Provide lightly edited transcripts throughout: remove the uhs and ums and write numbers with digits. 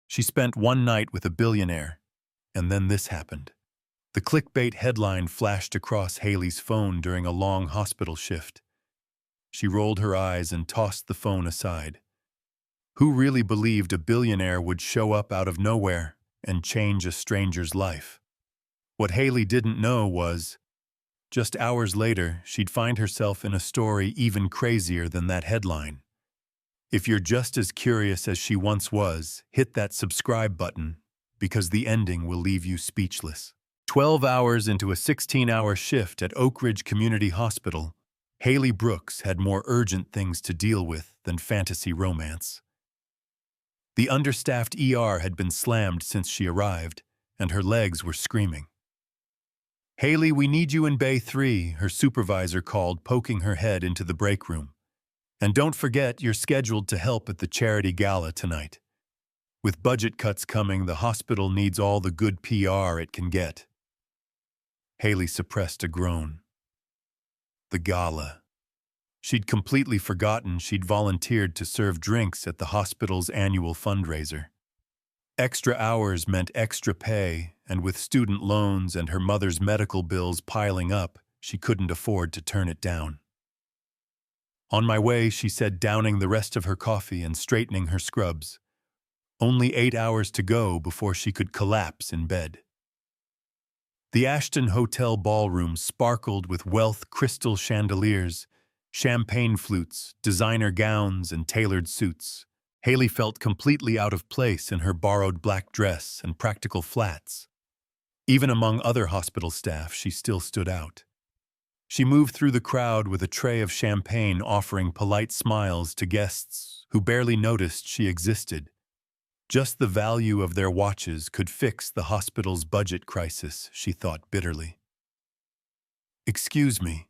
She spent one night with a billionaire, and then this happened. The clickbait headline flashed across Haley's phone during a long hospital shift. She rolled her eyes and tossed the phone aside. Who really believed a billionaire would show up out of nowhere and change a stranger's life? What Haley didn't know was, just hours later, she'd find herself in a story even crazier than that headline. If you're just as curious as she once was, hit that subscribe button, because the ending will leave you speechless. 12 hours into a 16-hour shift at Oak Ridge Community Hospital, Haley Brooks had more urgent things to deal with than fantasy romance. The understaffed ER had been slammed since she arrived, and her legs were screaming. "Haley, we need you in Bay 3, her supervisor called, poking her head into the break room. "And don't forget, you're scheduled to help at the charity gala tonight. With budget cuts coming, the hospital needs all the good PR it can get." Haley suppressed a groan. The gala. She'd completely forgotten she'd volunteered to serve drinks at the hospital's annual fundraiser. Extra hours meant extra pay, and with student loans and her mother's medical bills piling up, she couldn't afford to turn it down. "On my way," she said, downing the rest of her coffee and straightening her scrubs. Only 8 hours to go before she could collapse in bed. The Ashton Hotel ballroom sparkled with Wealth crystal chandeliers, champagne flutes, designer gowns, and tailored suits. Haley felt completely out of place in her borrowed black dress and practical flats. Even among other hospital staff, she still stood out. She moved through the crowd with a tray of champagne, offering polite smiles to guests who barely noticed she existed. Just the value of their watches could fix the hospital's budget crisis, she thought bitterly. "Excuse me."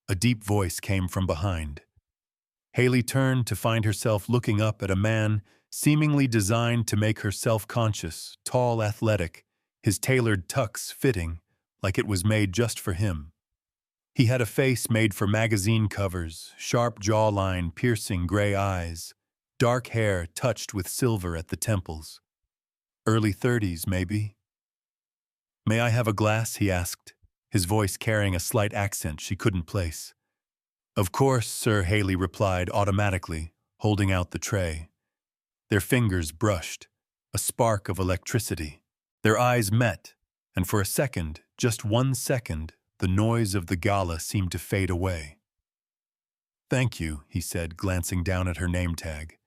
A deep voice came from behind. Haley turned to find herself looking up at a man seemingly designed to make her self-conscious, tall, athletic, his tailored tux fitting like it was made just for him. He had a face made for magazine covers, sharp jawline, piercing gray eyes, dark hair touched with silver at the temples. Early 30s, maybe. "May I have a glass?" he asked, his voice carrying a slight accent she couldn't place. "Of course, sir," Haley replied automatically, holding out the tray. Their fingers brushed, a spark of electricity. Their eyes met, and for a second, just 1 second, the noise of the gala seemed to fade away. "Thank you," he said, glancing down at her name tag.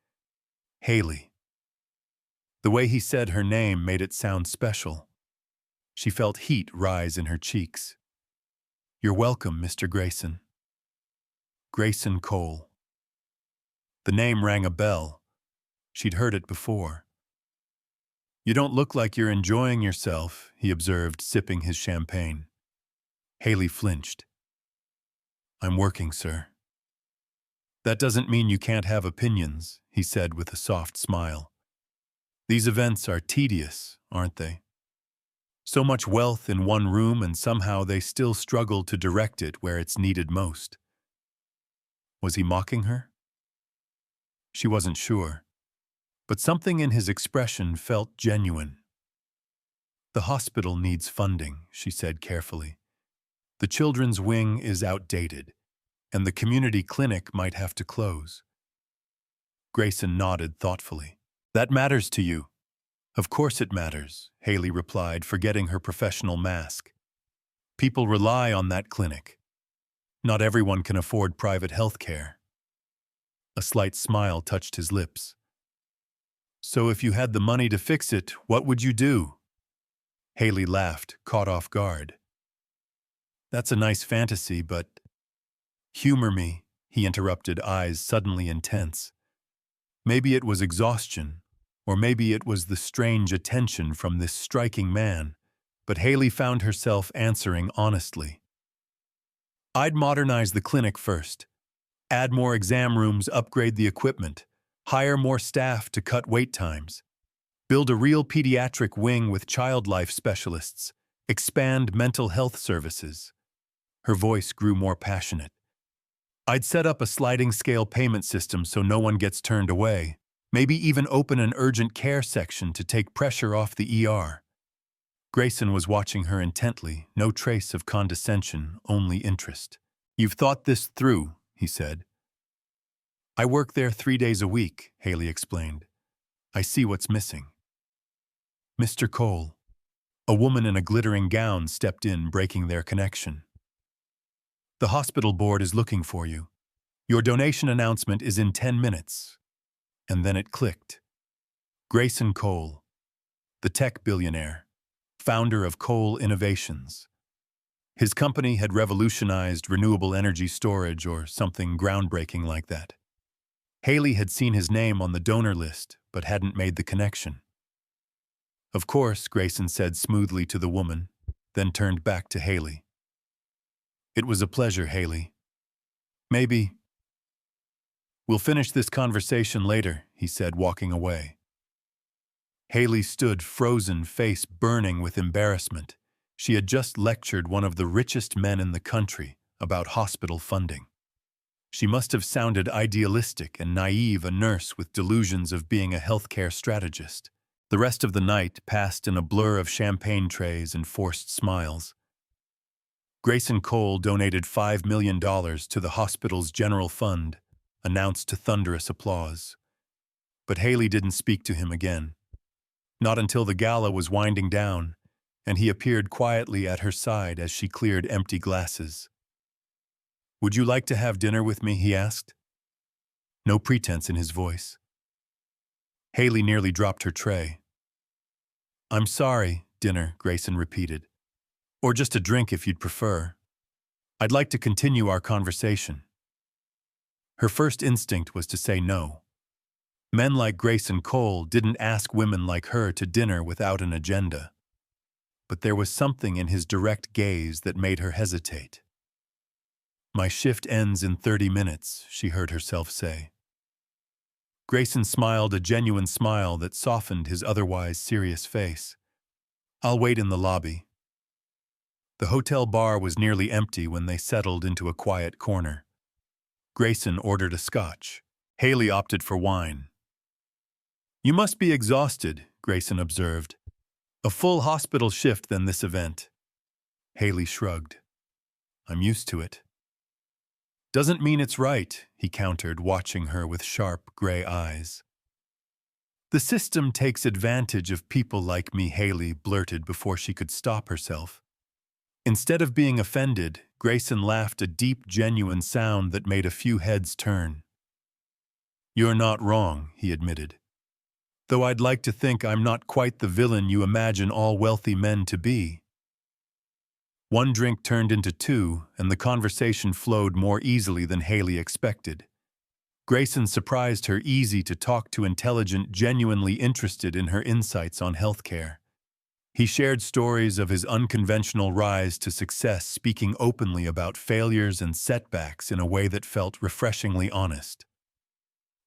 Haley. The way he said her name made it sound special. She felt heat rise in her cheeks. "You're welcome, Mr. Grayson." Grayson Cole. The name rang a bell. She'd heard it before. "You don't look like you're enjoying yourself," he observed, sipping his champagne. Haley flinched. "I'm working, sir." "That doesn't mean you can't have opinions," he said with a soft smile. "These events are tedious, aren't they? So much wealth in one room, and somehow they still struggle to direct it where it's needed most." Was he mocking her? She wasn't sure, but something in his expression felt genuine. "The hospital needs funding," she said carefully. "The children's wing is outdated, and the community clinic might have to close." Grayson nodded thoughtfully. "That matters to you." "Of course it matters," Haley replied, forgetting her professional mask. "People rely on that clinic. Not everyone can afford private health care." A slight smile touched his lips. "So if you had the money to fix it, what would you do?" Haley laughed, caught off guard. "That's a nice fantasy, but—" "Humor me," he interrupted, eyes suddenly intense. Maybe it was exhaustion, or maybe it was the strange attention from this striking man, but Haley found herself answering honestly. "I'd modernize the clinic first. Add more exam rooms, upgrade the equipment, hire more staff to cut wait times, build a real pediatric wing with child life specialists, expand mental health services." Her voice grew more passionate. "I'd set up a sliding scale payment system so no one gets turned away. Maybe even open an urgent care section to take pressure off the ER. Grayson was watching her intently, no trace of condescension, only interest. "You've thought this through," he said. "I work there 3 days a week," Haley explained. "I see what's missing." "Mr. Cole." A woman in a glittering gown stepped in, breaking their connection. "The hospital board is looking for you. Your donation announcement is in 10 minutes. And then it clicked. Grayson Cole, the tech billionaire, founder of Cole Innovations. His company had revolutionized renewable energy storage or something groundbreaking like that. Haley had seen his name on the donor list, but hadn't made the connection. "Of course," Grayson said smoothly to the woman, then turned back to Haley. "It was a pleasure, Haley. Maybe we'll finish this conversation later," he said, walking away. Haley stood frozen, face burning with embarrassment. She had just lectured one of the richest men in the country about hospital funding. She must have sounded idealistic and naive, a nurse with delusions of being a healthcare strategist. The rest of the night passed in a blur of champagne trays and forced smiles. Grayson Cole donated $5 million to the hospital's general fund, announced to thunderous applause. But Haley didn't speak to him again. Not until the gala was winding down, and he appeared quietly at her side as she cleared empty glasses. "Would you like to have dinner with me?" he asked. No pretense in his voice. Haley nearly dropped her tray. "I'm sorry, dinner," Grayson repeated. "Or just a drink if you'd prefer. I'd like to continue our conversation." Her first instinct was to say no. Men like Grayson Cole didn't ask women like her to dinner without an agenda. But there was something in his direct gaze that made her hesitate. "My shift ends in 30 minutes, she heard herself say. Grayson smiled, a genuine smile that softened his otherwise serious face. "I'll wait in the lobby." The hotel bar was nearly empty when they settled into a quiet corner. Grayson ordered a scotch. Haley opted for wine. "You must be exhausted," Grayson observed. "A full hospital shift than this event." Haley shrugged. "I'm used to it." "Doesn't mean it's right," he countered, watching her with sharp, gray eyes. "The system takes advantage of people like me," Haley blurted before she could stop herself. Instead of being offended, Grayson laughed, a deep, genuine sound that made a few heads turn. "You're not wrong," he admitted. "Though I'd like to think I'm not quite the villain you imagine all wealthy men to be." One drink turned into two, and the conversation flowed more easily than Haley expected. Grayson surprised her, easy to talk to, intelligent, genuinely interested in her insights on healthcare. He shared stories of his unconventional rise to success, speaking openly about failures and setbacks in a way that felt refreshingly honest.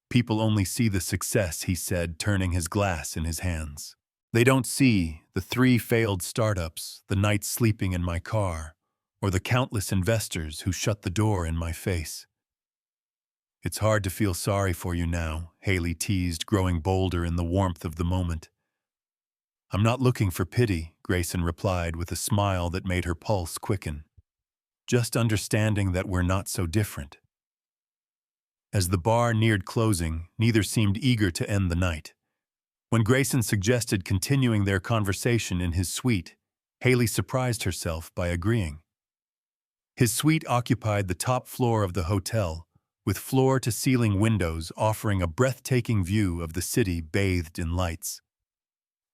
"People only see the success," he said, turning his glass in his hands. "They don't see the 3 failed startups, the nights sleeping in my car, or the countless investors who shut the door in my face." "It's hard to feel sorry for you now," Haley teased, growing bolder in the warmth of the moment. "I'm not looking for pity," Grayson replied with a smile that made her pulse quicken. "Just understanding that we're not so different." As the bar neared closing, neither seemed eager to end the night. When Grayson suggested continuing their conversation in his suite, Haley surprised herself by agreeing. His suite occupied the top floor of the hotel, with floor-to-ceiling windows offering a breathtaking view of the city bathed in lights.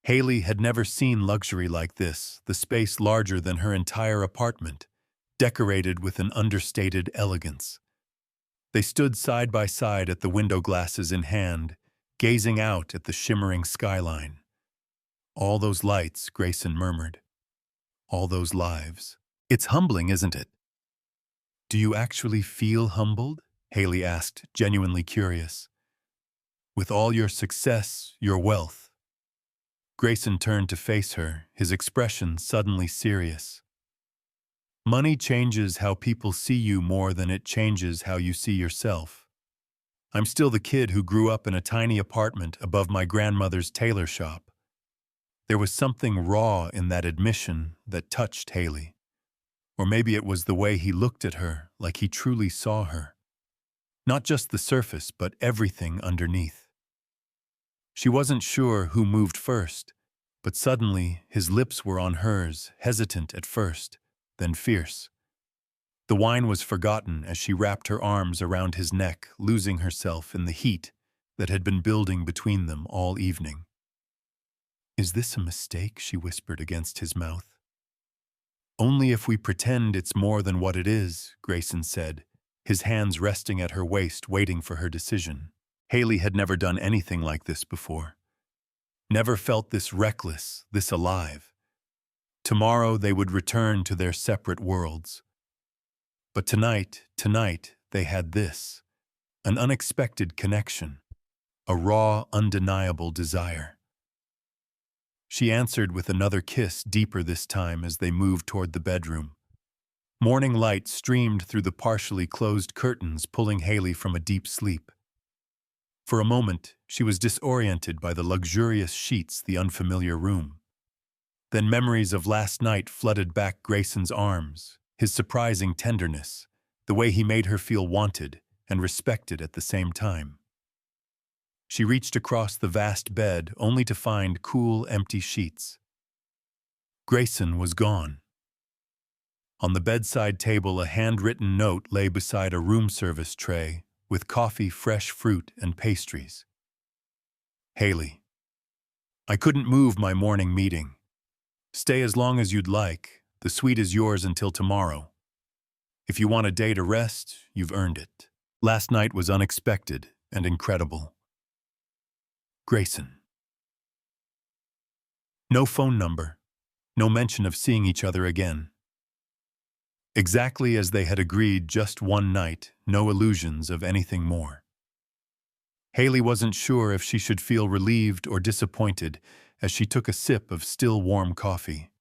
Haley had never seen luxury like this, the space larger than her entire apartment, decorated with an understated elegance. They stood side by side at the window glasses in hand, gazing out at the shimmering skyline. "All those lights," Grayson murmured. "All those lives. It's humbling, isn't it?" "Do you actually feel humbled?" Haley asked, genuinely curious. "With all your success, your wealth." Grayson turned to face her, his expression suddenly serious. "Money changes how people see you more than it changes how you see yourself. I'm still the kid who grew up in a tiny apartment above my grandmother's tailor shop. There was something raw in that admission that touched Haley. Or maybe it was the way he looked at her, like he truly saw her. Not just the surface, but everything underneath. She wasn't sure who moved first, but suddenly his lips were on hers, hesitant at first, then fierce. The wine was forgotten as she wrapped her arms around his neck, losing herself in the heat that had been building between them all evening. "Is this a mistake?" she whispered against his mouth. "Only if we pretend it's more than what it is," Grayson said, his hands resting at her waist, waiting for her decision. Haley had never done anything like this before. Never felt this reckless, this alive. Tomorrow they would return to their separate worlds. But tonight, they had this. An unexpected connection. A raw, undeniable desire. She answered with another kiss, deeper this time, as they moved toward the bedroom. Morning light streamed through the partially closed curtains, pulling Haley from a deep sleep. For a moment, she was disoriented by the luxurious sheets, the unfamiliar room. Then memories of last night flooded back. Grayson's arms, his surprising tenderness, the way he made her feel wanted and respected at the same time. She reached across the vast bed only to find cool, empty sheets. Grayson was gone. On the bedside table, a handwritten note lay beside a room service tray with coffee, fresh fruit, and pastries. "Haley, I couldn't move my morning meeting. Stay as long as you'd like. The suite is yours until tomorrow. If you want a day to rest, you've earned it. Last night was unexpected and incredible. Grayson." No phone number, no mention of seeing each other again. Exactly as they had agreed, just one night, no illusions of anything more. Haley wasn't sure if she should feel relieved or disappointed as she took a sip of still warm coffee.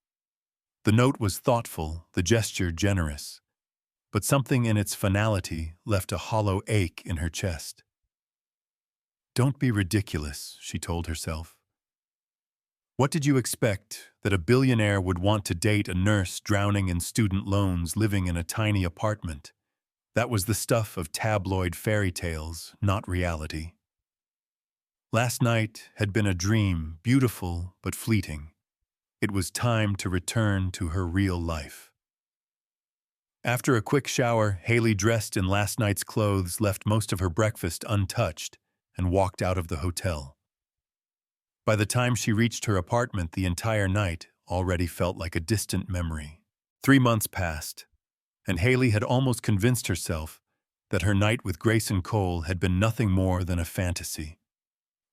The note was thoughtful, the gesture generous, but something in its finality left a hollow ache in her chest. "Don't be ridiculous," she told herself. What did you expect, that a billionaire would want to date a nurse drowning in student loans living in a tiny apartment? That was the stuff of tabloid fairy tales, not reality. Last night had been a dream, beautiful but fleeting. It was time to return to her real life. After a quick shower, Haley, dressed in last night's clothes, left most of her breakfast untouched and walked out of the hotel. By the time she reached her apartment, the entire night already felt like a distant memory. 3 months passed, and Haley had almost convinced herself that her night with Grayson Cole had been nothing more than a fantasy.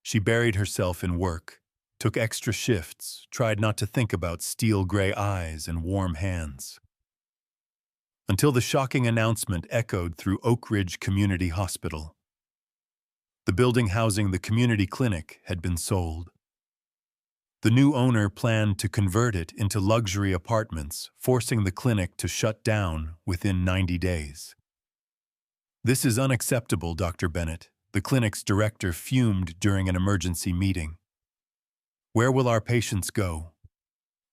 She buried herself in work, took extra shifts, tried not to think about steel gray eyes and warm hands. Until the shocking announcement echoed through Oak Ridge Community Hospital. The building housing the community clinic had been sold. The new owner planned to convert it into luxury apartments, forcing the clinic to shut down within 90 days. "This is unacceptable, Dr. Bennett," the clinic's director fumed during an emergency meeting. "Where will our patients go?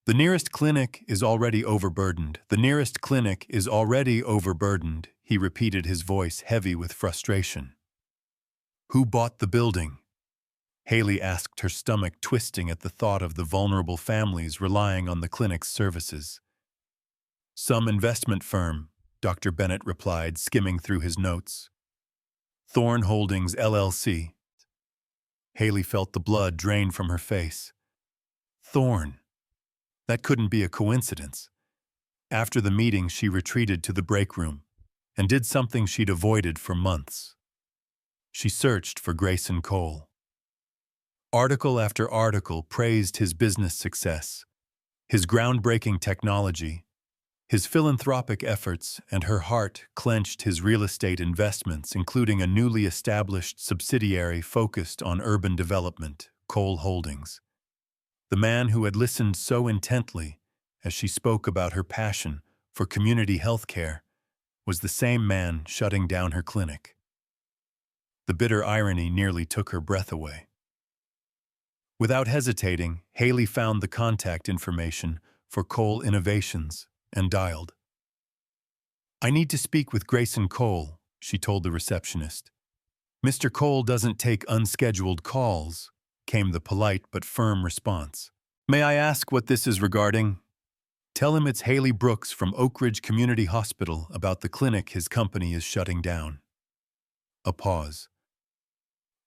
The nearest clinic is already overburdened. The nearest clinic is already overburdened," he repeated, his voice heavy with frustration. "Who bought the building?" Haley asked, her stomach twisting at the thought of the vulnerable families relying on the clinic's services. "Some investment firm," Dr. Bennett replied, skimming through his notes. "Thorn Holdings, LLC." Haley felt the blood drain from her face. Thorn. That couldn't be a coincidence. After the meeting, she retreated to the break room and did something she'd avoided for months. She searched for Grayson Cole. Article after article praised his business success, his groundbreaking technology, his philanthropic efforts, and her heart clenched his real estate investments, including a newly established subsidiary focused on urban development, Cole Holdings. The man who had listened so intently as she spoke about her passion for community health care was the same man shutting down her clinic. The bitter irony nearly took her breath away. Without hesitating, Haley found the contact information for Cole Innovations and dialed. "I need to speak with Grayson Cole," she told the receptionist. "Mr. Cole doesn't take unscheduled calls," came the polite but firm response. "May I ask what this is regarding?" "Tell him it's Haley Brooks from Oak Ridge Community Hospital about the clinic his company is shutting down." A pause.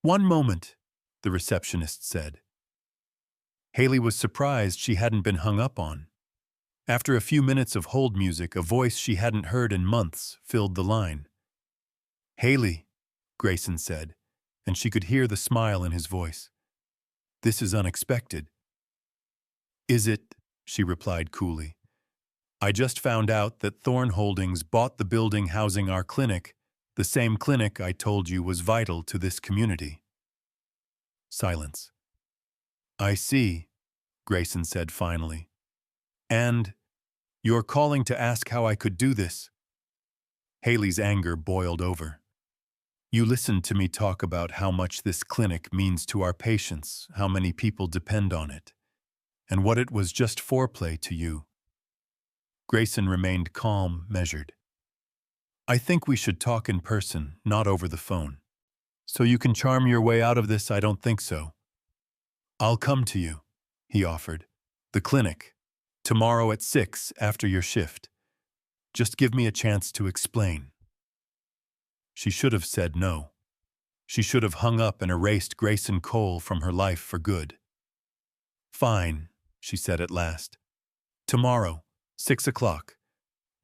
"One moment," the receptionist said. Haley was surprised she hadn't been hung up on. After a few minutes of hold music, a voice she hadn't heard in months filled the line. "Haley," Grayson said, and she could hear the smile in his voice. "This is unexpected." "Is it?" she replied coolly. "I just found out that Thorne Holdings bought the building housing our clinic, the same clinic I told you was vital to this community." Silence. "I see," Grayson said finally. "And you're calling to ask how I could do this?" Haley's anger boiled over. "You listened to me talk about how much this clinic means to our patients, how many people depend on it, and what it was just foreplay to you." Grayson remained calm, measured. "I think we should talk in person, not over the phone. So you can charm your way out of this? I don't think so." "I'll come to you," he offered. "The clinic. Tomorrow at 6 after your shift. Just give me a chance to explain." She should have said no. She should have hung up and erased Grayson Cole from her life for good. "Fine," she said at last. "Tomorrow, 6 o'clock.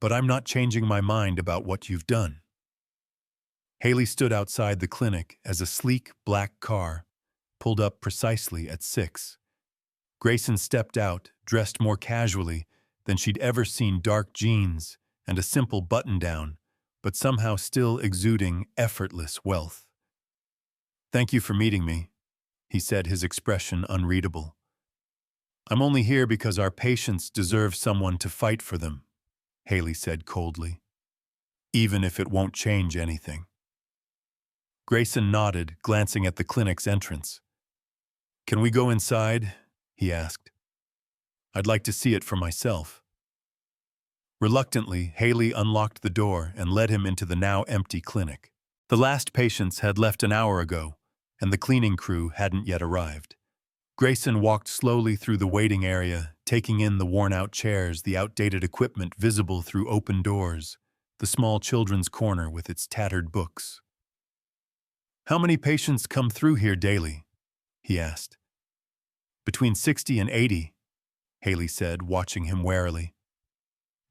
But I'm not changing my mind about what you've done." Haley stood outside the clinic as a sleek black car pulled up precisely at 6. Grayson stepped out, dressed more casually than she'd ever seen, dark jeans and a simple button-down, but somehow still exuding effortless wealth. "Thank you for meeting me," he said, his expression unreadable. "I'm only here because our patients deserve someone to fight for them," Haley said coldly. "Even if it won't change anything." Grayson nodded, glancing at the clinic's entrance. "Can we go inside?" he asked. "I'd like to see it for myself." Reluctantly, Haley unlocked the door and led him into the now empty clinic. The last patients had left an hour ago, and the cleaning crew hadn't yet arrived. Grayson walked slowly through the waiting area, taking in the worn-out chairs, the outdated equipment visible through open doors, the small children's corner with its tattered books. "How many patients come through here daily?" he asked. "Between 60 and 80, Haley said, watching him warily.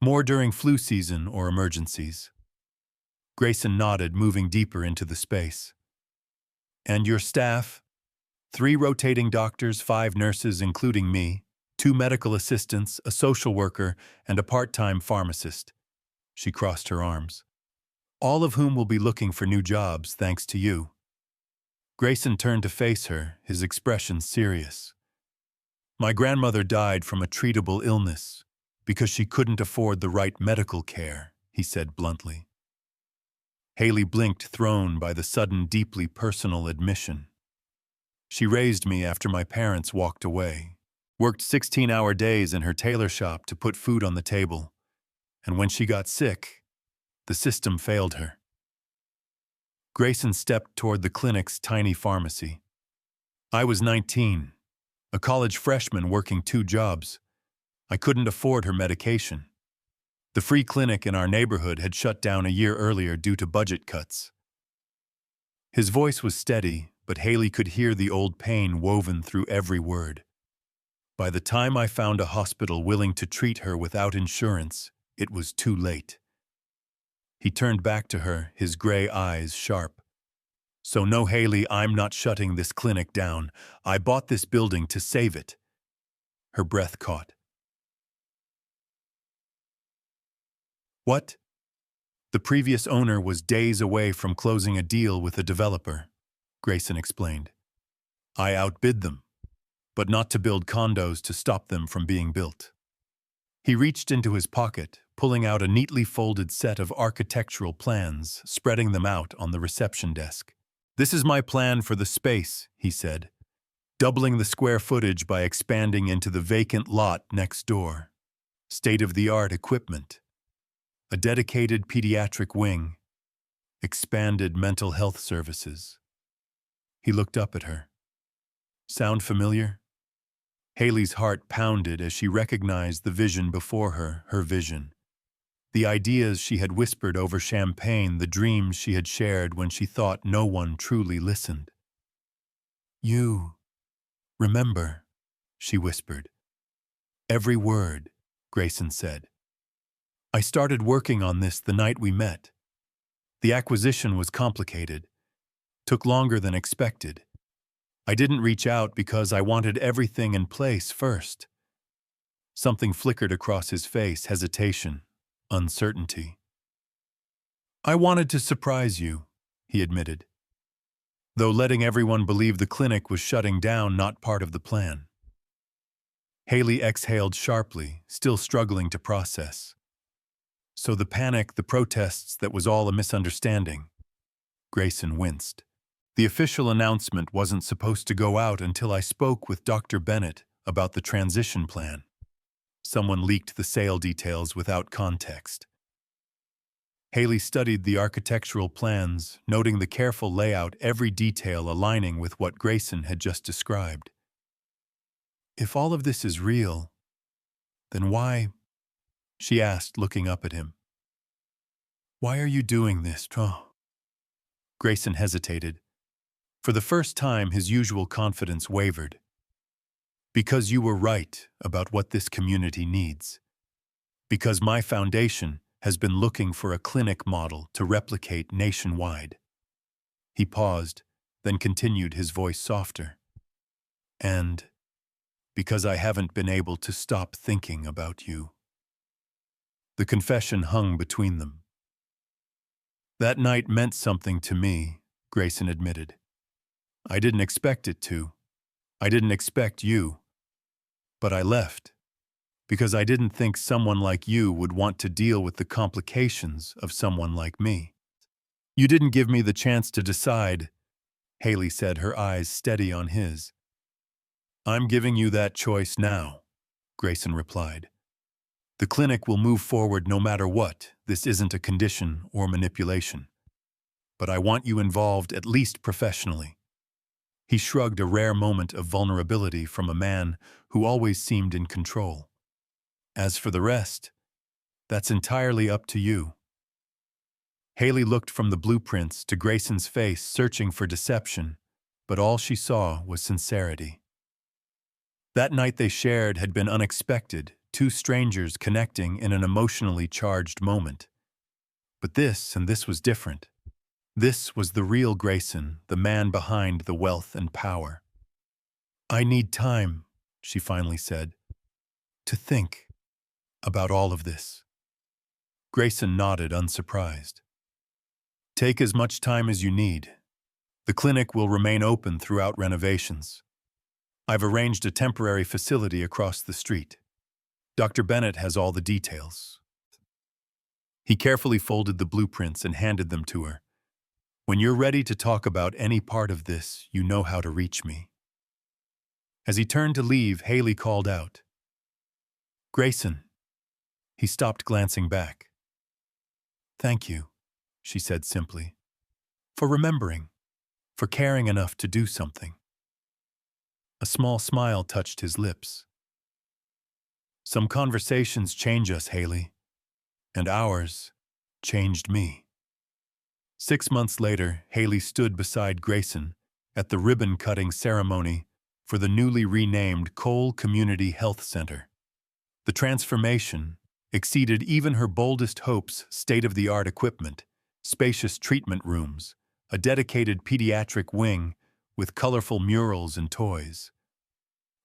"More during flu season or emergencies." Grayson nodded, moving deeper into the space. "And your staff?" 3 rotating doctors, 5 nurses including me, 2 medical assistants, a social worker, and a part-time pharmacist. She crossed her arms. "All of whom will be looking for new jobs thanks to you." Grayson turned to face her, his expression serious. "My grandmother died from a treatable illness because she couldn't afford the right medical care," he said bluntly. Haley blinked, thrown by the sudden, deeply personal admission. "She raised me after my parents walked away, worked 16-hour days in her tailor shop to put food on the table, and when she got sick, the system failed her." Grayson stepped toward the clinic's tiny pharmacy. "I was 19, a college freshman working 2 jobs. I couldn't afford her medication. The free clinic in our neighborhood had shut down a year earlier due to budget cuts." His voice was steady, but Haley could hear the old pain woven through every word. "By the time I found a hospital willing to treat her without insurance, it was too late." He turned back to her, his gray eyes sharp. "So no, Haley, I'm not shutting this clinic down. I bought this building to save it." Her breath caught. "What?" "The previous owner was days away from closing a deal with a developer," Grayson explained. "I outbid them, but not to build condos to stop them from being built." He reached into his pocket, pulling out a neatly folded set of architectural plans, spreading them out on the reception desk. "This is my plan for the space," he said, doubling the square footage by expanding into the vacant lot next door. State-of-the-art equipment, a dedicated pediatric wing, expanded mental health services. He looked up at her. Sound familiar? Haley's heart pounded as she recognized the vision before her, her vision. The ideas she had whispered over champagne, the dreams she had shared when she thought no one truly listened. "You remember," she whispered. "Every word," Grayson said. "I started working on this the night we met. The acquisition was complicated, took longer than expected. I didn't reach out because I wanted everything in place first." Something flickered across his face, hesitation, uncertainty. "I wanted to surprise you," he admitted, though letting everyone believe the clinic was shutting down not part of the plan. Haley exhaled sharply, still struggling to process. "So the panic, the protests, that was all a misunderstanding." Grayson winced. "The official announcement wasn't supposed to go out until I spoke with Dr. Bennett about the transition plan. Someone leaked the sale details without context." Haley studied the architectural plans, noting the careful layout, every detail aligning with what Grayson had just described. "If all of this is real, then why?" she asked, looking up at him. "Why are you doing this, Tron?" Grayson hesitated. For the first time, his usual confidence wavered. "Because you were right about what this community needs. Because my foundation has been looking for a clinic model to replicate nationwide." He paused, then continued, his voice softer. "And because I haven't been able to stop thinking about you." The confession hung between them. "That night meant something to me," Grayson admitted. "I didn't expect it to. I didn't expect you. But I left, because I didn't think someone like you would want to deal with the complications of someone like me." "You didn't give me the chance to decide," Haley said, her eyes steady on his. "I'm giving you that choice now," Grayson replied. "The clinic will move forward no matter what. This isn't a condition or manipulation. But I want you involved, at least professionally." He shrugged, a rare moment of vulnerability from a man who always seemed in control. "As for the rest, that's entirely up to you." Haley looked from the blueprints to Grayson's face, searching for deception, but all she saw was sincerity. That night they shared had been unexpected, two strangers connecting in an emotionally charged moment. But this was different. This was the real Grayson, the man behind the wealth and power. "I need time," she finally said, "to think about all of this." Grayson nodded, unsurprised. "Take as much time as you need. The clinic will remain open throughout renovations. I've arranged a temporary facility across the street. Dr. Bennett has all the details." He carefully folded the blueprints and handed them to her. "When you're ready to talk about any part of this, you know how to reach me." As he turned to leave, Haley called out, "Grayson." He stopped, glancing back. "Thank you," she said simply, "for remembering, for caring enough to do something." A small smile touched his lips. "Some conversations change us, Haley, and ours changed me." 6 months later, Haley stood beside Grayson at the ribbon-cutting ceremony for the newly renamed Cole Community Health Center. The transformation exceeded even her boldest hopes: state-of-the-art equipment, spacious treatment rooms, a dedicated pediatric wing with colorful murals and toys.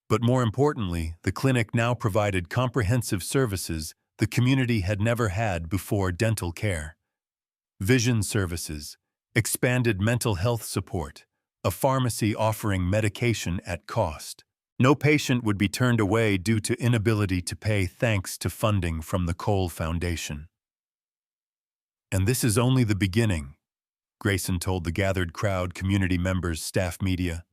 But more importantly, the clinic now provided comprehensive services the community had never had before: dental care, vision services, expanded mental health support, a pharmacy offering medication at cost. No patient would be turned away due to inability to pay, thanks to funding from the Cole Foundation. And this is only the beginning. Grayson told the gathered crowd, community members, staff, media.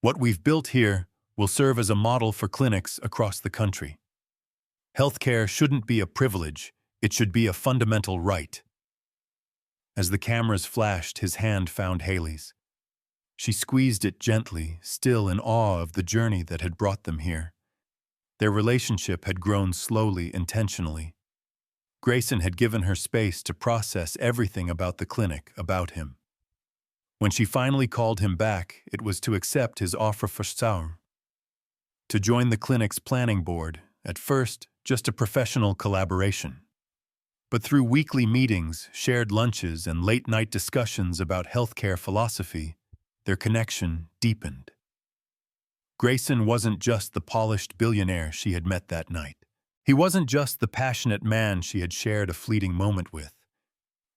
What we've built here will serve as a model for clinics across the country. Healthcare shouldn't be a privilege, it should be a fundamental right. As the cameras flashed, his hand found Haley's. She squeezed it gently, still in awe of the journey that had brought them here. Their relationship had grown slowly, intentionally. Grayson had given her space to process everything about the clinic, about him. When she finally called him back, it was to accept his offer for Saur, to join the clinic's planning board, at first just a professional collaboration. But through weekly meetings, shared lunches, and late-night discussions about healthcare philosophy, their connection deepened. Grayson wasn't just the polished billionaire she had met that night. He wasn't just the passionate man she had shared a fleeting moment with.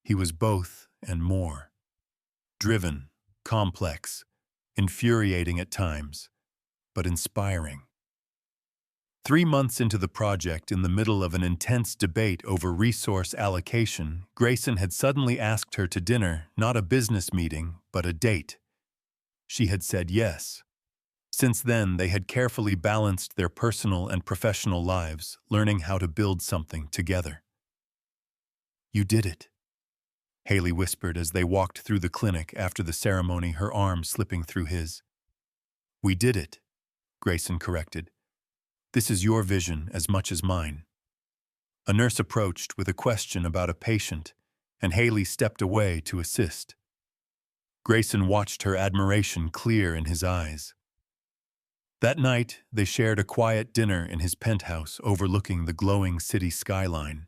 He was both and more. Driven, complex, infuriating at times, but inspiring. 3 months into the project, in the middle of an intense debate over resource allocation, Grayson had suddenly asked her to dinner, not a business meeting, but a date. She had said yes. Since then, they had carefully balanced their personal and professional lives, learning how to build something together. "You did it," Haley whispered as they walked through the clinic after the ceremony, her arm slipping through his. "We did it," Grayson corrected. "This is your vision as much as mine." A nurse approached with a question about a patient, and Haley stepped away to assist. Grayson watched her admiration clear in his eyes. That night, they shared a quiet dinner in his penthouse overlooking the glowing city skyline.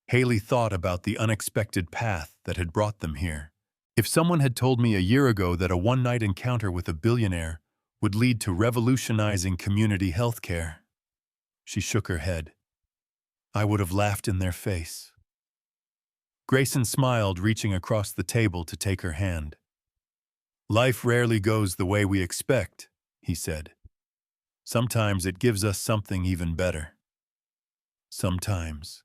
Haley thought about the unexpected path that had brought them here. If someone had told me a year ago that a one-night encounter with a billionaire would lead to revolutionizing community healthcare, she shook her head, I would have laughed in their face. Grayson smiled, reaching across the table to take her hand. "Life rarely goes the way we expect," he said. "Sometimes it gives us something even better." "Sometimes,"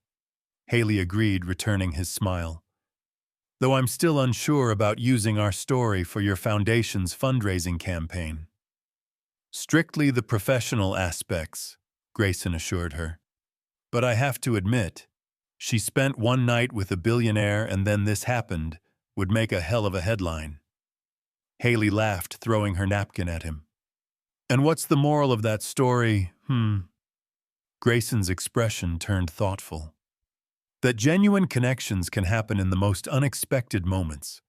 Haley agreed, returning his smile. "Though I'm still unsure about using our story for your foundation's fundraising campaign." "Strictly the professional aspects," Grayson assured her. "But I have to admit, she spent one night with a billionaire and then this happened would make a hell of a headline." Haley laughed, throwing her napkin at him. "And what's the moral of that story?" Grayson's expression turned thoughtful. "That genuine connections can happen in the most unexpected moments.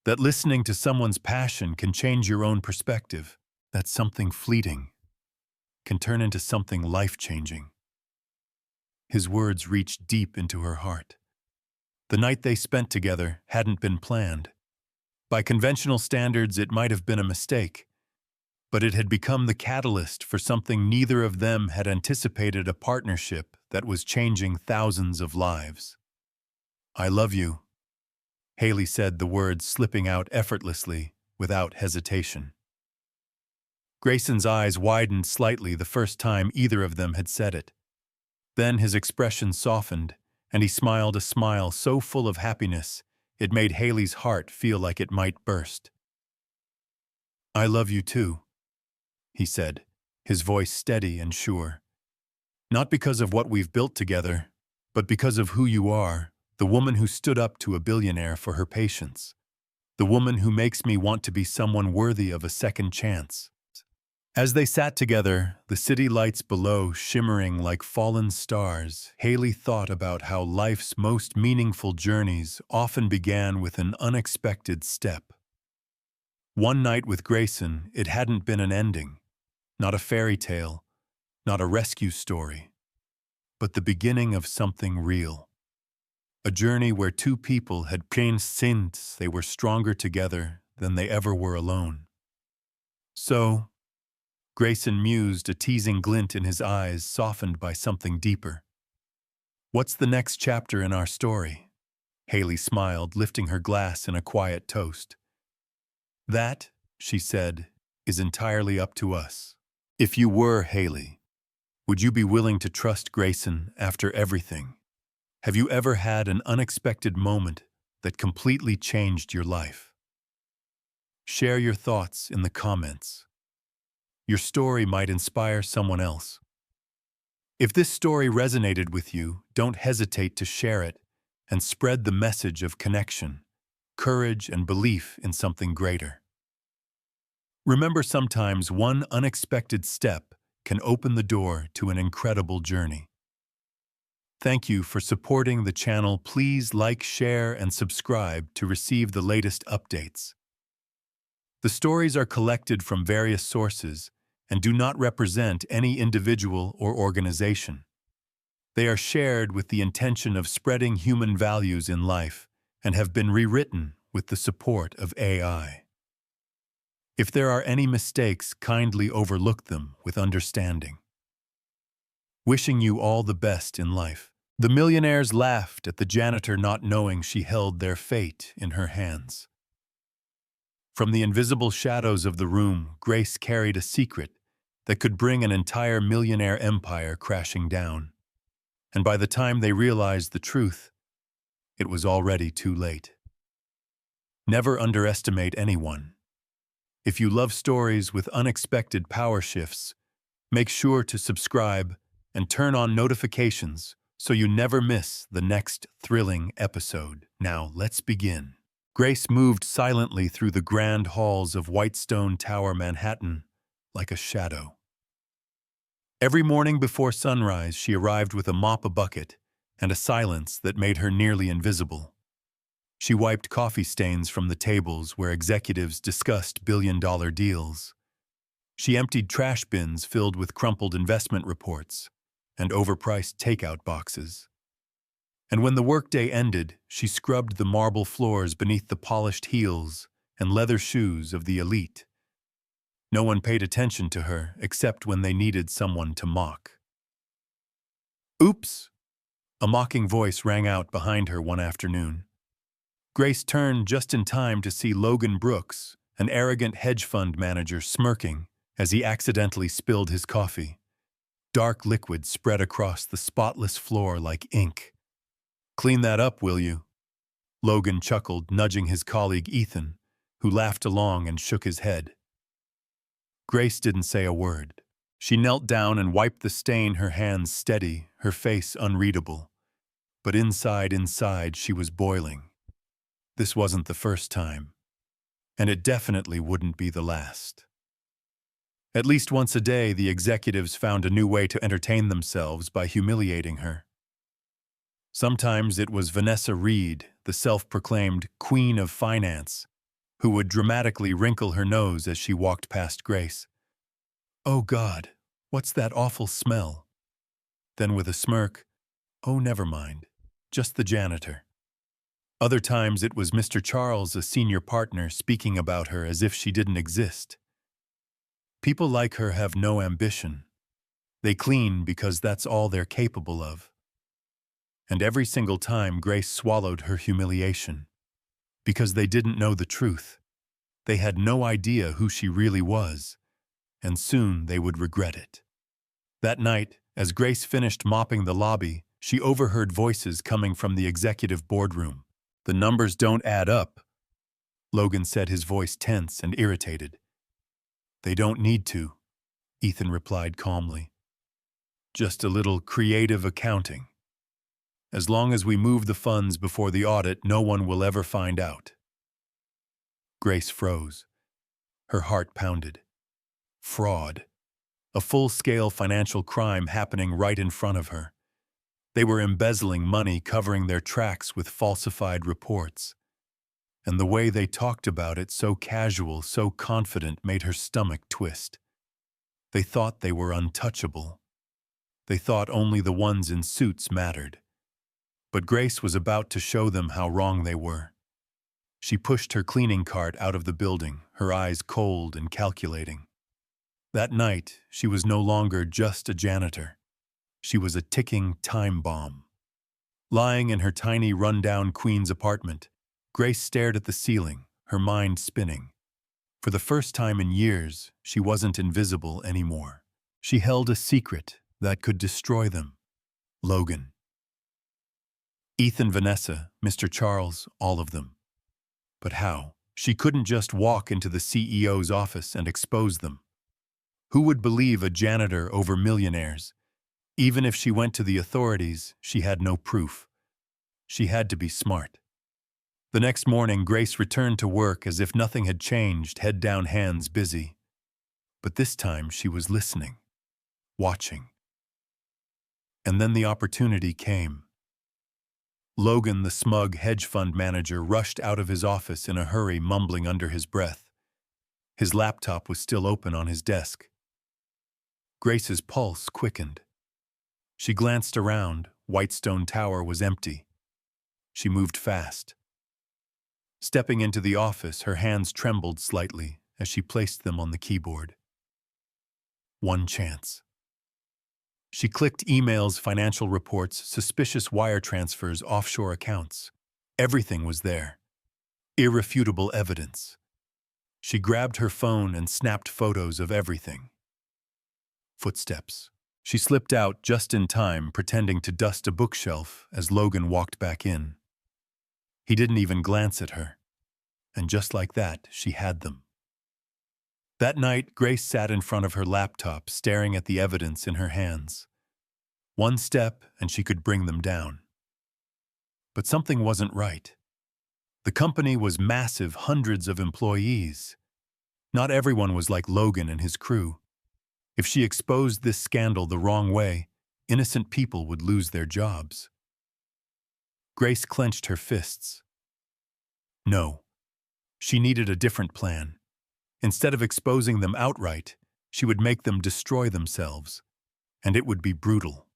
That listening to someone's passion can change your own perspective. That something fleeting can turn into something life-changing." His words reached deep into her heart. The night they spent together hadn't been planned. By conventional standards, it might have been a mistake, but it had become the catalyst for something neither of them had anticipated, a partnership that was changing thousands of lives. "I love you," Haley said, the words slipping out effortlessly, without hesitation. Grayson's eyes widened slightly the first time either of them had said it. Then his expression softened, and he smiled a smile so full of happiness it made Haley's heart feel like it might burst. "I love you too," he said, his voice steady and sure. "Not because of what we've built together, but because of who you are, the woman who stood up to a billionaire for her patients. The woman who makes me want to be someone worthy of a second chance." As they sat together, the city lights below shimmering like fallen stars, Haley thought about how life's most meaningful journeys often began with an unexpected step. One night with Grayson, it hadn't been an ending, not a fairy tale, not a rescue story, but the beginning of something real. A journey where two people had changed since they were stronger together than they ever were alone. "So," Grayson mused, a teasing glint in his eyes softened by something deeper. "What's the next chapter in our story?" Haley smiled, lifting her glass in a quiet toast. "That," she said, "is entirely up to us. If you were Haley, would you be willing to trust Grayson after everything? Have you ever had an unexpected moment that completely changed your life? Share your thoughts in the comments. Your story might inspire someone else. If this story resonated with you, don't hesitate to share it and spread the message of connection, courage, and belief in something greater. Remember, sometimes one unexpected step can open the door to an incredible journey. Thank you for supporting the channel. Please like, share, and subscribe to receive the latest updates. The stories are collected from various sources and do not represent any individual or organization. They are shared with the intention of spreading human values in life and have been rewritten with the support of AI. If there are any mistakes, kindly overlook them with understanding. Wishing you all the best in life. The millionaires laughed at the janitor, not knowing she held their fate in her hands. From the invisible shadows of the room, Grace carried a secret that could bring an entire millionaire empire crashing down. And by the time they realized the truth, it was already too late. Never underestimate anyone. If you love stories with unexpected power shifts, make sure to subscribe and turn on notifications so you never miss the next thrilling episode. Now, let's begin. Grace moved silently through the grand halls of Whitestone Tower, Manhattan, like a shadow. Every morning before sunrise, she arrived with a mop, a bucket, and a silence that made her nearly invisible. She wiped coffee stains from the tables where executives discussed billion-dollar deals. She emptied trash bins filled with crumpled investment reports and overpriced takeout boxes. And when the workday ended, she scrubbed the marble floors beneath the polished heels and leather shoes of the elite. No one paid attention to her except when they needed someone to mock. "Oops!" A mocking voice rang out behind her one afternoon. Grace turned just in time to see Logan Brooks, an arrogant hedge fund manager, smirking as he accidentally spilled his coffee. Dark liquid spread across the spotless floor like ink. "Clean that up, will you?" Logan chuckled, nudging his colleague Ethan, who laughed along and shook his head. Grace didn't say a word. She knelt down and wiped the stain, her hands steady, her face unreadable. But inside, she was boiling. This wasn't the first time, and it definitely wouldn't be the last. At least once a day, the executives found a new way to entertain themselves by humiliating her. Sometimes it was Vanessa Reed, the self-proclaimed queen of finance, who would dramatically wrinkle her nose as she walked past Grace. "Oh God, what's that awful smell?" Then with a smirk, "Oh, never mind, just the janitor." Other times it was Mr. Charles, a senior partner, speaking about her as if she didn't exist. People like her have no ambition. They clean because that's all they're capable of. And every single time Grace swallowed her humiliation, because they didn't know the truth. They had no idea who she really was, and soon they would regret it. That night, as Grace finished mopping the lobby, she overheard voices coming from the executive boardroom. "The numbers don't add up," Logan said, his voice tense and irritated. "They don't need to," Ethan replied calmly. "Just a little creative accounting. As long as we move the funds before the audit, no one will ever find out." Grace froze. Her heart pounded. Fraud. A full-scale financial crime happening right in front of her. They were embezzling money, covering their tracks with falsified reports. And the way they talked about it, so casual, so confident, made her stomach twist. They thought they were untouchable. They thought only the ones in suits mattered. But Grace was about to show them how wrong they were. She pushed her cleaning cart out of the building, her eyes cold and calculating. That night, she was no longer just a janitor. She was a ticking time bomb. Lying in her tiny, run-down Queens apartment, Grace stared at the ceiling, her mind spinning. For the first time in years, she wasn't invisible anymore. She held a secret that could destroy them. Logan. Ethan, Vanessa, Mr. Charles, all of them. But how? She couldn't just walk into the CEO's office and expose them. Who would believe a janitor over millionaires? Even if she went to the authorities, she had no proof. She had to be smart. The next morning, Grace returned to work as if nothing had changed, head down, hands busy. But this time she was listening, watching. And then the opportunity came. Logan, the smug hedge fund manager, rushed out of his office in a hurry, mumbling under his breath. His laptop was still open on his desk. Grace's pulse quickened. She glanced around. Whitestone Tower was empty. She moved fast. Stepping into the office, her hands trembled slightly as she placed them on the keyboard. One chance. She clicked emails, financial reports, suspicious wire transfers, offshore accounts. Everything was there. Irrefutable evidence. She grabbed her phone and snapped photos of everything. Footsteps. She slipped out just in time, pretending to dust a bookshelf as Logan walked back in. He didn't even glance at her. And just like that, she had them. That night, Grace sat in front of her laptop, staring at the evidence in her hands. One step, and she could bring them down. But something wasn't right. The company was massive, hundreds of employees. Not everyone was like Logan and his crew. If she exposed this scandal the wrong way, innocent people would lose their jobs. Grace clenched her fists. No. She needed a different plan. Instead of exposing them outright, she would make them destroy themselves. And it would be brutal.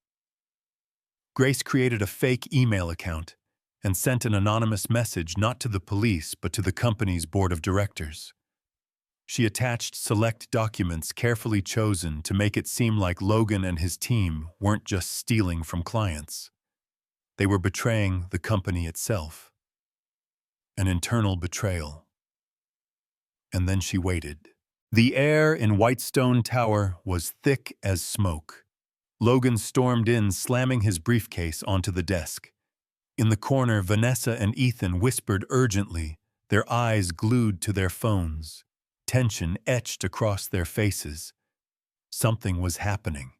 Grace created a fake email account and sent an anonymous message not to the police but to the company's board of directors. She attached select documents carefully chosen to make it seem like Logan and his team weren't just stealing from clients. They were betraying the company itself. An internal betrayal. And then she waited. The air in Whitestone Tower was thick as smoke. Logan stormed in, slamming his briefcase onto the desk. In the corner, Vanessa and Ethan whispered urgently, their eyes glued to their phones. Tension etched across their faces. Something was happening.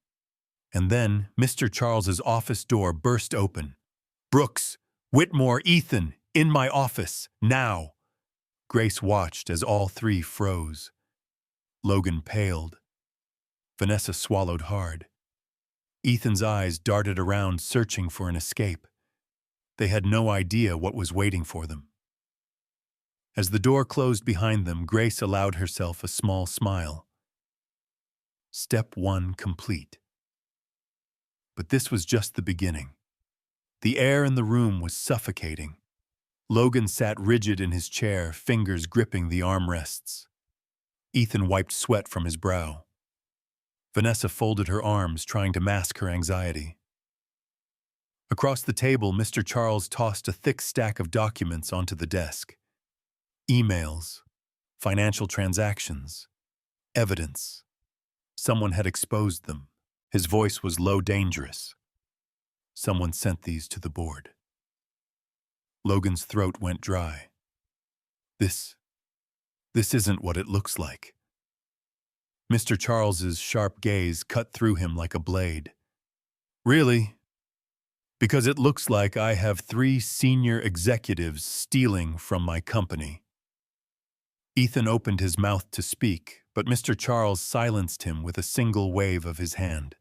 And then Mr. Charles's office door burst open. "Brooks, Whitmore, Ethan, in my office, now!" Grace watched as all three froze. Logan paled. Vanessa swallowed hard. Ethan's eyes darted around, searching for an escape. They had no idea what was waiting for them. As the door closed behind them, Grace allowed herself a small smile. Step 1 complete. But this was just the beginning. The air in the room was suffocating. Logan sat rigid in his chair, fingers gripping the armrests. Ethan wiped sweat from his brow. Vanessa folded her arms, trying to mask her anxiety. Across the table, Mr. Charles tossed a thick stack of documents onto the desk. Emails, financial transactions, evidence. Someone had exposed them. His voice was low, dangerous. Someone sent these to the board. Logan's throat went dry. This isn't what it looks like. Mr. Charles's sharp gaze cut through him like a blade. Really? Because it looks like I have 3 senior executives stealing from my company. Ethan opened his mouth to speak, but Mr. Charles silenced him with a single wave of his hand.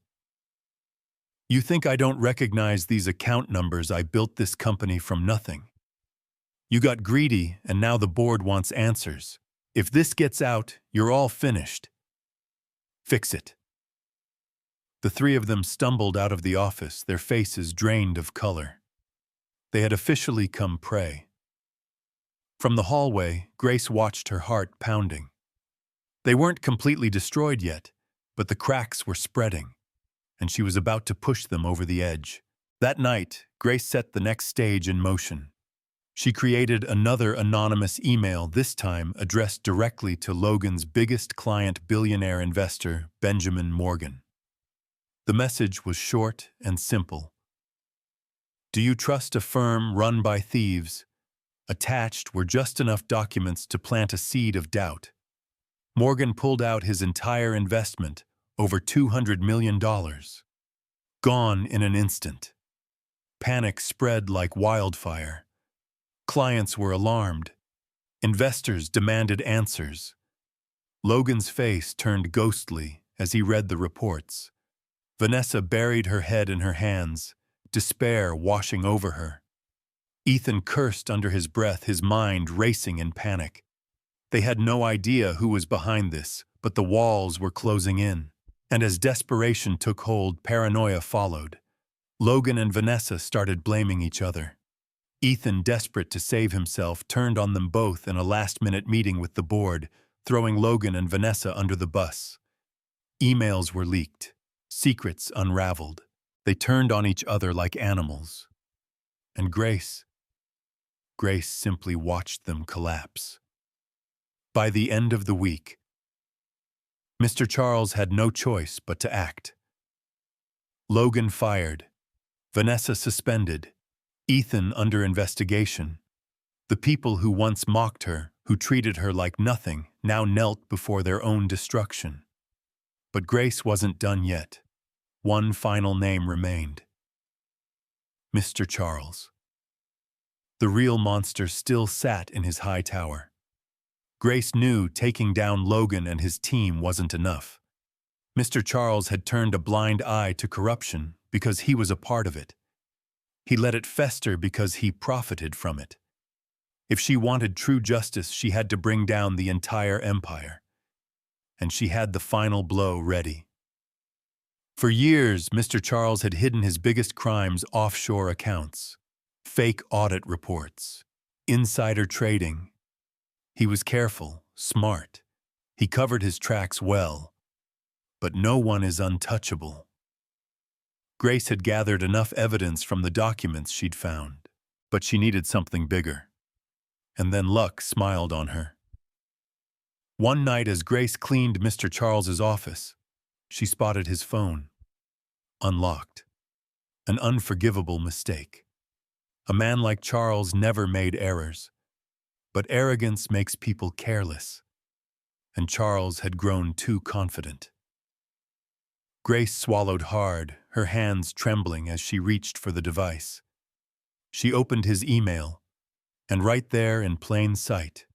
You think I don't recognize these account numbers? I built this company from nothing. You got greedy, and now the board wants answers. If this gets out, you're all finished. Fix it. The 3 of them stumbled out of the office, their faces drained of color. They had officially come prey. From the hallway, Grace watched her heart pounding. They weren't completely destroyed yet, but the cracks were spreading, and she was about to push them over the edge. That night, Grace set the next stage in motion. She created another anonymous email, this time addressed directly to Logan's biggest client, billionaire investor, Benjamin Morgan. The message was short and simple. Do you trust a firm run by thieves? Attached were just enough documents to plant a seed of doubt. Morgan pulled out his entire investment, over $200 million. Gone in an instant. Panic spread like wildfire. Clients were alarmed. Investors demanded answers. Logan's face turned ghostly as he read the reports. Vanessa buried her head in her hands, despair washing over her. Ethan cursed under his breath, his mind racing in panic. They had no idea who was behind this, but the walls were closing in. And as desperation took hold, paranoia followed. Logan and Vanessa started blaming each other. Ethan, desperate to save himself, turned on them both in a last-minute meeting with the board, throwing Logan and Vanessa under the bus. Emails were leaked. Secrets unraveled. They turned on each other like animals. And Grace simply watched them collapse. By the end of the week, Mr. Charles had no choice but to act. Logan fired, Vanessa suspended, Ethan under investigation. The people who once mocked her, who treated her like nothing, now knelt before their own destruction. But Grace wasn't done yet. One final name remained. Mr. Charles. The real monster still sat in his high tower. Grace knew taking down Logan and his team wasn't enough. Mr. Charles had turned a blind eye to corruption because he was a part of it. He let it fester because he profited from it. If she wanted true justice, she had to bring down the entire empire. And she had the final blow ready. For years, Mr. Charles had hidden his biggest crimes offshore accounts, fake audit reports, insider trading. He was careful, smart. He covered his tracks well. But no one is untouchable. Grace had gathered enough evidence from the documents she'd found, but she needed something bigger. And then luck smiled on her. One night as Grace cleaned Mr. Charles's office, she spotted his phone. Unlocked. An unforgivable mistake. A man like Charles never made errors. But arrogance makes people careless. And Charles had grown too confident. Grace swallowed hard, her hands trembling as she reached for the device. She opened his email, and right there in plain sight,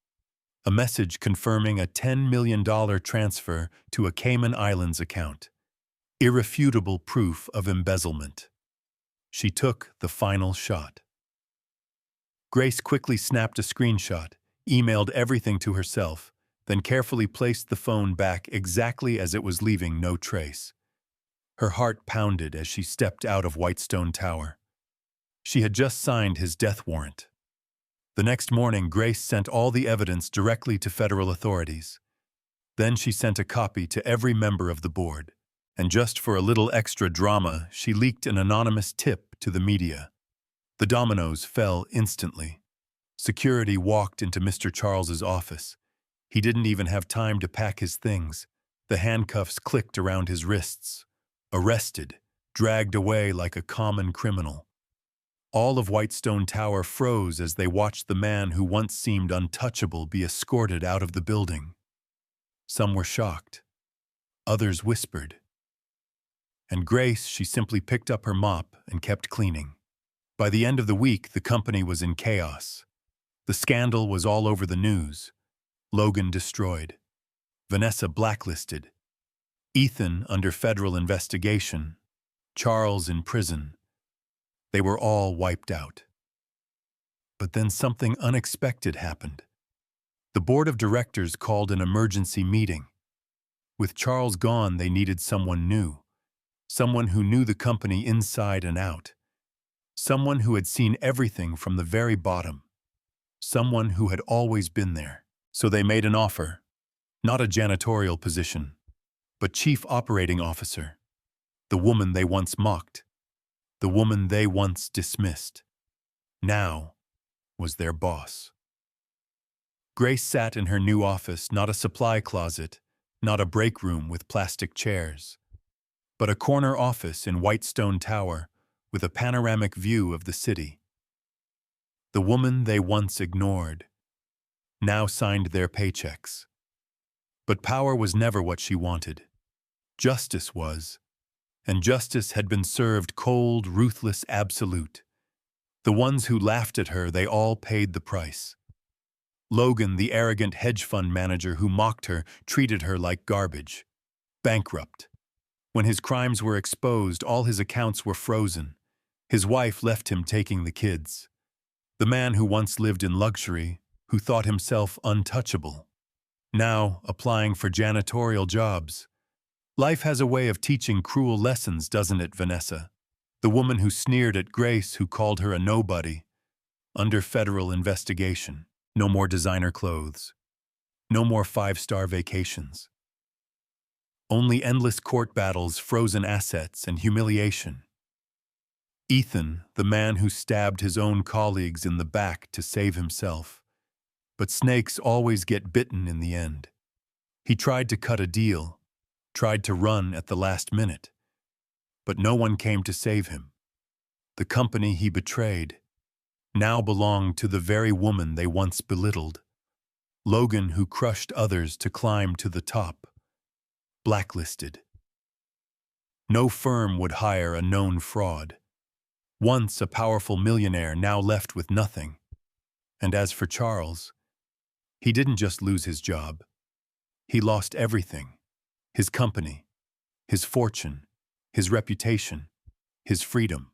a message confirming a $10 million transfer to a Cayman Islands account. Irrefutable proof of embezzlement. She took the final shot. Grace quickly snapped a screenshot, emailed everything to herself, then carefully placed the phone back exactly as it was, leaving no trace. Her heart pounded as she stepped out of Whitestone Tower. She had just signed his death warrant. The next morning, Grace sent all the evidence directly to federal authorities. Then she sent a copy to every member of the board. And just for a little extra drama, she leaked an anonymous tip to the media. The dominoes fell instantly. Security walked into Mr. Charles's office. He didn't even have time to pack his things. The handcuffs clicked around his wrists. Arrested, dragged away like a common criminal. All of Whitestone Tower froze as they watched the man who once seemed untouchable be escorted out of the building. Some were shocked. Others whispered. And Grace, she simply picked up her mop and kept cleaning. By the end of the week, the company was in chaos. The scandal was all over the news. Logan destroyed. Vanessa blacklisted. Ethan under federal investigation. Charles in prison. They were all wiped out. But then something unexpected happened. The board of directors called an emergency meeting. With Charles gone, they needed someone new. Someone who knew the company inside and out. Someone who had seen everything from the very bottom. Someone who had always been there. So they made an offer. Not a janitorial position, but chief operating officer. The woman they once mocked. The woman they once dismissed. Now was their boss. Grace sat in her new office, not a supply closet, not a break room with plastic chairs, but a corner office in Whitestone Tower with a panoramic view of the city. The woman they once ignored now signed their paychecks. But power was never what she wanted. Justice was, and justice had been served cold, ruthless, absolute. The ones who laughed at her, they all paid the price. Logan, the arrogant hedge fund manager who mocked her, treated her like garbage. Bankrupt. When his crimes were exposed, all his accounts were frozen. His wife left him taking the kids. The man who once lived in luxury, who thought himself untouchable, now applying for janitorial jobs. Life has a way of teaching cruel lessons, doesn't it, Vanessa? The woman who sneered at Grace, who called her a nobody, under federal investigation. No more designer clothes. No more five-star vacations. Only endless court battles, frozen assets, and humiliation. Ethan, the man who stabbed his own colleagues in the back to save himself. But snakes always get bitten in the end. He tried to cut a deal, tried to run at the last minute, but no one came to save him. The company he betrayed now belonged to the very woman they once belittled. Logan, who crushed others to climb to the top. Blacklisted. No firm would hire a known fraud. Once a powerful millionaire, now left with nothing. And as for Charles, he didn't just lose his job. He lost everything. His company, his fortune, his reputation, his freedom.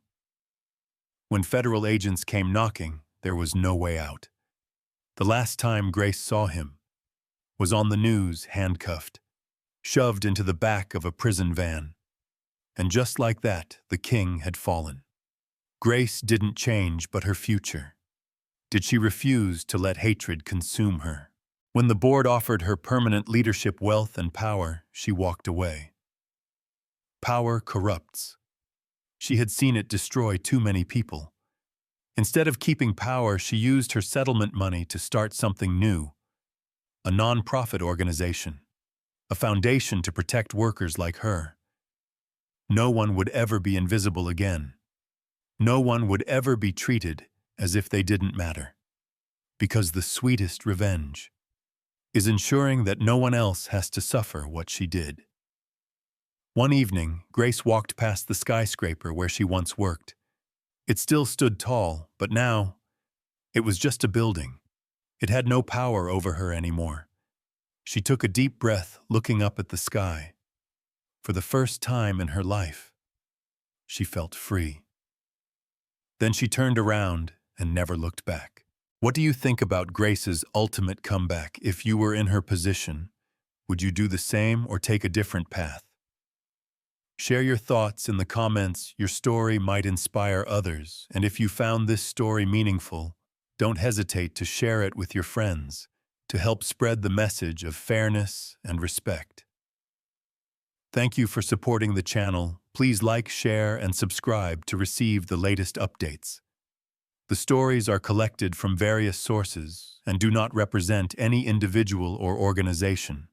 When federal agents came knocking, there was no way out. The last time Grace saw him was on the news, handcuffed, shoved into the back of a prison van. And just like that, the king had fallen. Grace didn't change, but her future. Did she refuse to let hatred consume her? When the board offered her permanent leadership, wealth, and power, she walked away. Power corrupts. She had seen it destroy too many people. Instead of keeping power, she used her settlement money to start something new. A non-profit organization. A foundation to protect workers like her. No one would ever be invisible again. No one would ever be treated as if they didn't matter. Because the sweetest revenge is ensuring that no one else has to suffer what she did. One evening, Grace walked past the skyscraper where she once worked. It still stood tall, but now it was just a building. It had no power over her anymore. She took a deep breath, looking up at the sky. For the first time in her life, she felt free. Then she turned around and never looked back. What do you think about Grace's ultimate comeback? If you were in her position, would you do the same or take a different path? Share your thoughts in the comments. Your story might inspire others, and if you found this story meaningful, don't hesitate to share it with your friends to help spread the message of fairness and respect. Thank you for supporting the channel. Please like, share, and subscribe to receive the latest updates. The stories are collected from various sources and do not represent any individual or organization.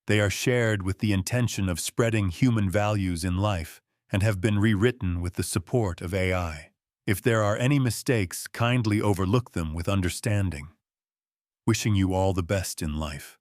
They are shared with the intention of spreading human values in life and have been rewritten with the support of AI. If there are any mistakes, kindly overlook them with understanding. Wishing you all the best in life.